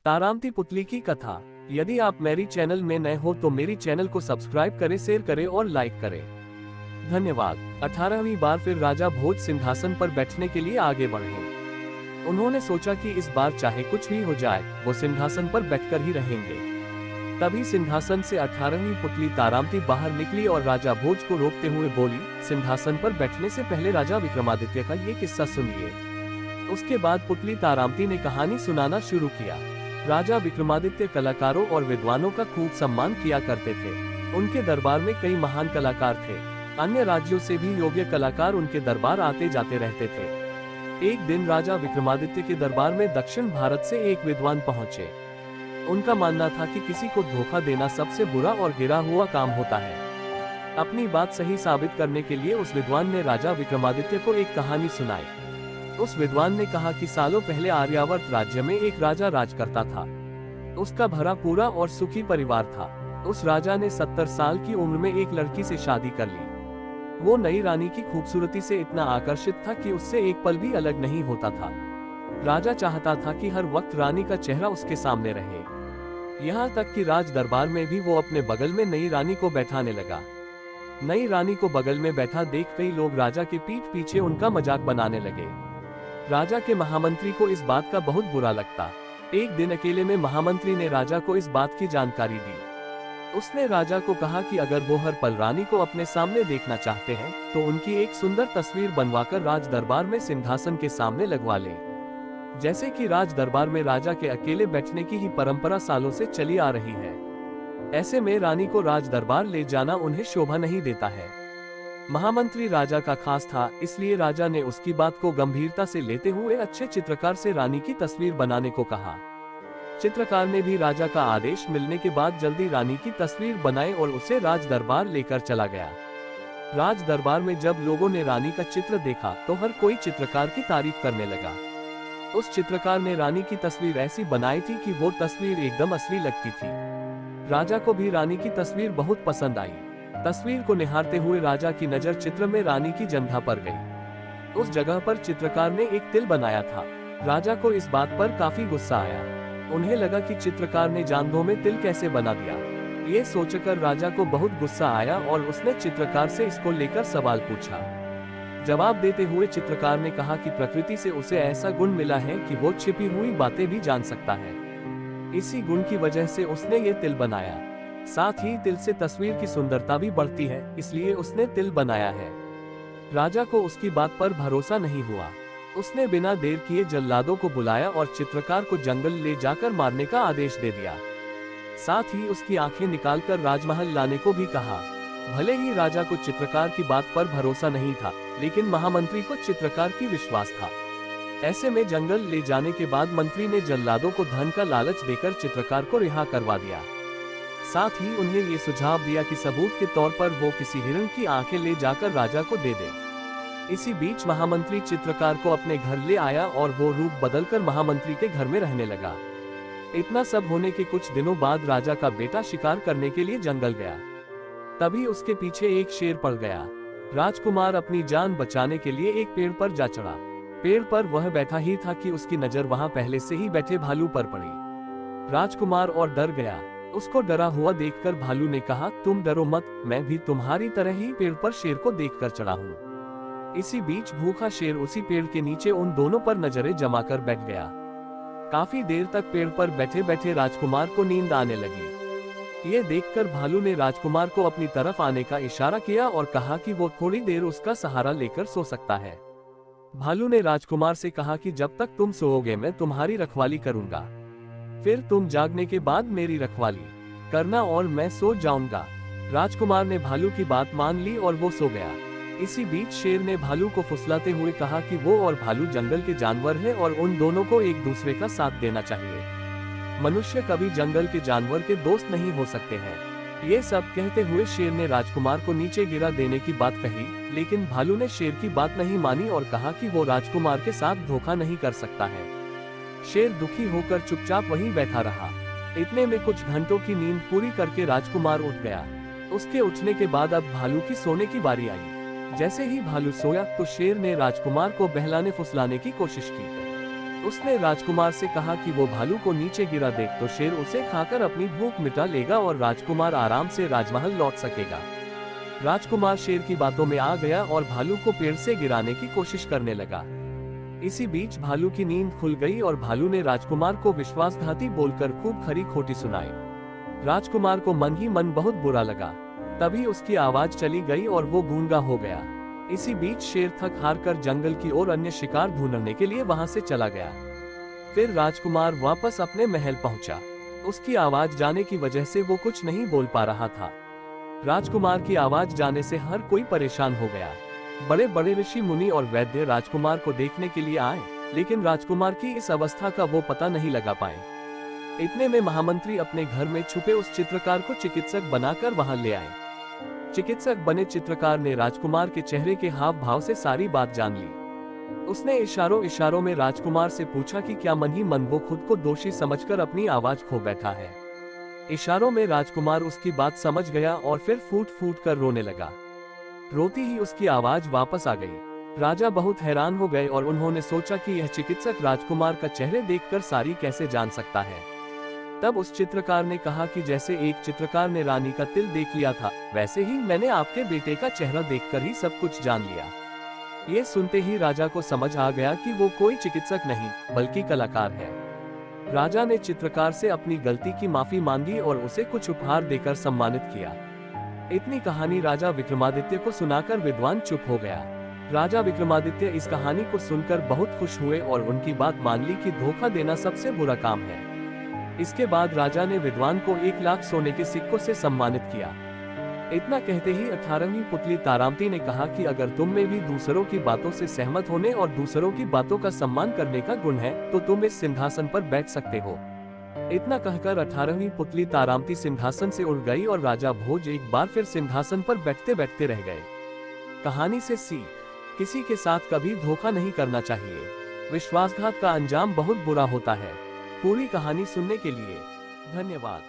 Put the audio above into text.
तारामती पुतली की कथा। यदि आप मेरी चैनल में नए हो तो मेरी चैनल को सब्सक्राइब करें, शेयर करें और लाइक करें। धन्यवाद। 18वीं बार फिर राजा भोज सिंहासन पर बैठने के लिए आगे बढ़े। उन्होंने सोचा कि इस बार चाहे कुछ भी हो जाए, वो सिंहासन पर बैठकर ही रहेंगे। तभी सिंहासन से 18वीं पुतली तारामती बाहर निकली और राजा भोज को रोकते हुए बोली, सिंहासन पर बैठने से पहले राजा विक्रमादित्य का ये किस्सा सुनिए। उसके बाद पुतली तारामती ने कहानी सुनाना शुरू किया। राजा विक्रमादित्य कलाकारों और विद्वानों का खूब सम्मान किया करते थे। उनके दरबार में कई महान कलाकार थे। अन्य राज्यों से भी योग्य कलाकार उनके दरबार आते जाते रहते थे। एक दिन राजा विक्रमादित्य के दरबार में दक्षिण भारत से एक विद्वान पहुंचे। उनका मानना था कि किसी को धोखा देना सबसे बुरा और गिरा हुआ काम होता है। अपनी बात सही साबित करने के लिए उस विद्वान ने राजा विक्रमादित्य को एक कहानी सुनाई। उस विद्वान ने कहा कि सालों पहले आर्यावर्त राज्य में एक राजा राज करता था। उसका भरा पूरा और सुखी परिवार था। उस राजा ने 70 साल की उम्र में एक लड़की से शादी कर ली। वो नई रानी की खूबसूरती से इतना आकर्षित था कि उससे एक पल भी अलग नहीं होता था। राजा चाहता था कि हर वक्त रानी का चेहरा उसके सामने रहे। यहाँ तक कि राज दरबार में भी वो अपने बगल में नई रानी को बैठाने लगा। नई रानी को बगल में बैठा देख कई लोग राजा के पीठ पीछे उनका मजाक बनाने लगे। राजा के महामंत्री को इस बात का बहुत बुरा लगता। एक दिन अकेले में महामंत्री ने राजा को इस बात की जानकारी दी। उसने राजा को कहा कि अगर वो हर पल रानी को अपने सामने देखना चाहते हैं तो उनकी एक सुंदर तस्वीर बनवाकर राज दरबार में सिंहासन के सामने लगवा ले। जैसे कि राज दरबार में राजा के अकेले बैठने की ही परंपरा सालों से चली आ रही है। ऐसे में रानी को राज दरबार ले जाना उन्हें शोभा नहीं देता है। महामंत्री राजा का खास था, इसलिए राजा ने उसकी बात को गंभीरता से लेते हुए अच्छे चित्रकार से रानी की तस्वीर बनाने को कहा। चित्रकार ने भी राजा का आदेश मिलने के बाद जल्दी रानी की तस्वीर बनाई और उसे राज दरबार लेकर चला गया। राज दरबार में जब लोगों ने रानी का चित्र देखा तो हर कोई चित्रकार की तारीफ करने लगा। उस चित्रकार ने रानी की तस्वीर ऐसी बनाई थी कि वो तस्वीर एकदम असली लगती थी। राजा को भी रानी की तस्वीर बहुत पसंद आई। तस्वीर को निहारते हुए राजा की नजर चित्र में रानी की जंघा पर गई। उस जगह पर चित्रकार ने एक तिल बनाया था। राजा को इस बात पर काफी गुस्सा आया। उन्हें लगा कि चित्रकार ने जानबूझ में तिल कैसे बना दिया। ये सोचकर राजा को बहुत गुस्सा आया और उसने चित्रकार से इसको लेकर सवाल पूछा। जवाब देते हुए चित्रकार ने कहा कि प्रकृति से उसे ऐसा गुण मिला है कि वो छिपी हुई बातें भी जान सकता है। इसी गुण की वजह से उसने ये तिल बनाया। साथ ही तिल से तस्वीर की सुंदरता भी बढ़ती है, इसलिए उसने तिल बनाया है। राजा को उसकी बात पर भरोसा नहीं हुआ। उसने बिना देर किए जल्लादों को बुलाया और चित्रकार को जंगल ले जाकर मारने का आदेश दे दिया। साथ ही उसकी आंखें निकालकर राजमहल लाने को भी कहा। भले ही राजा को चित्रकार की बात पर भरोसा नहीं था, लेकिन महामंत्री को चित्रकार की विश्वास था। ऐसे में जंगल ले जाने के बाद मंत्री ने जल्लादों को धन का लालच देकर चित्रकार को रिहा करवा दिया। साथ ही उन्हें ये सुझाव दिया कि सबूत के तौर पर वो किसी हिरण की आंखें ले जाकर राजा को दे दे। इसी बीच महामंत्री चित्रकार को अपने घर ले आया और वो रूप बदलकर महामंत्री के घर में रहने लगा। इतना सब होने के कुछ दिनों बाद राजा का बेटा शिकार करने के लिए जंगल गया। तभी उसके पीछे एक शेर पड़ गया। राजकुमार अपनी जान बचाने के लिए एक पेड़ पर जा चढ़ा। पेड़ पर वह बैठा ही था कि उसकी नजर वहां पहले से ही बैठे भालू पर पड़ी। राजकुमार और डर गया। उसको डरा हुआ देखकर भालू ने कहा, तुम डरो मत, मैं भी तुम्हारी तरह ही पेड़ पर शेर को देखकर चढ़ा हूँ। इसी बीच भूखा शेर उसी पेड़ के नीचे उन दोनों पर नजरें जमाकर बैठ गया। काफी देर तक पेड़ पर बैठे बैठे राजकुमार को नींद आने लगी। ये देखकर भालू ने राजकुमार को अपनी तरफ आने का इशारा किया और कहा कि वो थोड़ी देर उसका सहारा लेकर सो सकता है। भालू ने राजकुमार से कहा कि जब तक तुम सोओगे मैं तुम्हारी रखवाली करूंगा, फिर तुम जागने के बाद मेरी रखवाली करना और मैं सो जाऊंगा। राजकुमार ने भालू की बात मान ली और वो सो गया। इसी बीच शेर ने भालू को फुसलाते हुए कहा कि वो और भालू जंगल के जानवर हैं और उन दोनों को एक दूसरे का साथ देना चाहिए। मनुष्य कभी जंगल के जानवर के दोस्त नहीं हो सकते हैं। ये सब कहते हुए शेर ने राजकुमार को नीचे गिरा देने की बात कही, लेकिन भालू ने शेर की बात नहीं मानी और कहा कि वो राजकुमार के साथ धोखा नहीं कर सकता है। शेर दुखी होकर चुपचाप वहीं बैठा रहा। इतने में कुछ घंटों की नींद पूरी करके राजकुमार उठ गया। उसके उठने के बाद अब भालू की सोने की बारी आई। जैसे ही भालू सोया तो शेर ने राजकुमार को बहलाने फुसलाने की कोशिश की। उसने राजकुमार से कहा कि वो भालू को नीचे गिरा देख तो शेर उसे खाकर अपनी भूख मिटा लेगा और राजकुमार आराम से राजमहल लौट सकेगा। राजकुमार शेर की बातों में आ गया और भालू को पेड़ से गिराने की कोशिश करने लगा। इसी बीच भालू की नींद खुल गई और भालू ने राजकुमार को विश्वासघाती बोलकर खूब खरी खोटी सुनाई। राजकुमार को मन ही मन बहुत बुरा लगा। तभी उसकी आवाज चली गई और वो गूंगा हो गया। इसी बीच शेर थक हार कर जंगल की ओर अन्य शिकार ढूंढने के लिए वहां से चला गया। फिर राजकुमार वापस अपने महल पहुंचा। उसकी आवाज जाने की वजह से वो कुछ नहीं बोल पा रहा था। राजकुमार की आवाज जाने से हर कोई परेशान हो गया। बड़े बड़े ऋषि मुनि और वैद्य राजकुमार को देखने के लिए आए, लेकिन राजकुमार की इस अवस्था का वो पता नहीं लगा पाए। इतने में महामंत्री अपने घर में छुपे उस चित्रकार को चिकित्सक बनाकर वहां ले आए। चिकित्सक बने चित्रकार ने राजकुमार के चेहरे के हाव भाव से सारी बात जान ली। उसने इशारों इशारों में राजकुमार से पूछा कि क्या मन ही मन वो खुद को दोषी समझकर अपनी आवाज खो बैठा है। इशारों में राजकुमार उसकी बात समझ गया और फिर फूट फूट कर रोने लगा। रोती ही उसकी आवाज वापस आ गई। राजा बहुत हैरान हो गए और उन्होंने सोचा कि यह चिकित्सक राजकुमार का चेहरे देखकर सारी कैसे जान सकता है। तब उस चित्रकार ने कहा कि जैसे एक चित्रकार ने रानी का तिल देख लिया था, वैसे ही मैंने आपके बेटे का चेहरा देखकर ही सब कुछ जान लिया। ये सुनते ही राजा को समझ आ गया कि वो कोई चिकित्सक नहीं बल्कि कलाकार है। राजा ने चित्रकार से अपनी गलती की माफी मांगी और उसे कुछ उपहार देकर सम्मानित किया। इतनी कहानी राजा विक्रमादित्य को सुनाकर विद्वान चुप हो गया। राजा विक्रमादित्य इस कहानी को सुनकर बहुत खुश हुए और उनकी बात मान ली कि धोखा देना सबसे बुरा काम है। इसके बाद राजा ने विद्वान को 1 लाख सोने के सिक्कों से सम्मानित किया। इतना कहते ही 18वीं पुतली तारामती ने कहा कि अगर तुम में भी दूसरों की बातों से सहमत होने और दूसरों की बातों का सम्मान करने का गुण है तो तुम इस सिंहासन पर बैठ सकते हो। इतना कहकर 18वीं पुतली तारामती सिंहासन से उड़ गई और राजा भोज एक बार फिर सिंहासन पर बैठते बैठते रह गए। कहानी से सीख, किसी के साथ कभी धोखा नहीं करना चाहिए। विश्वासघात का अंजाम बहुत बुरा होता है। पूरी कहानी सुनने के लिए धन्यवाद।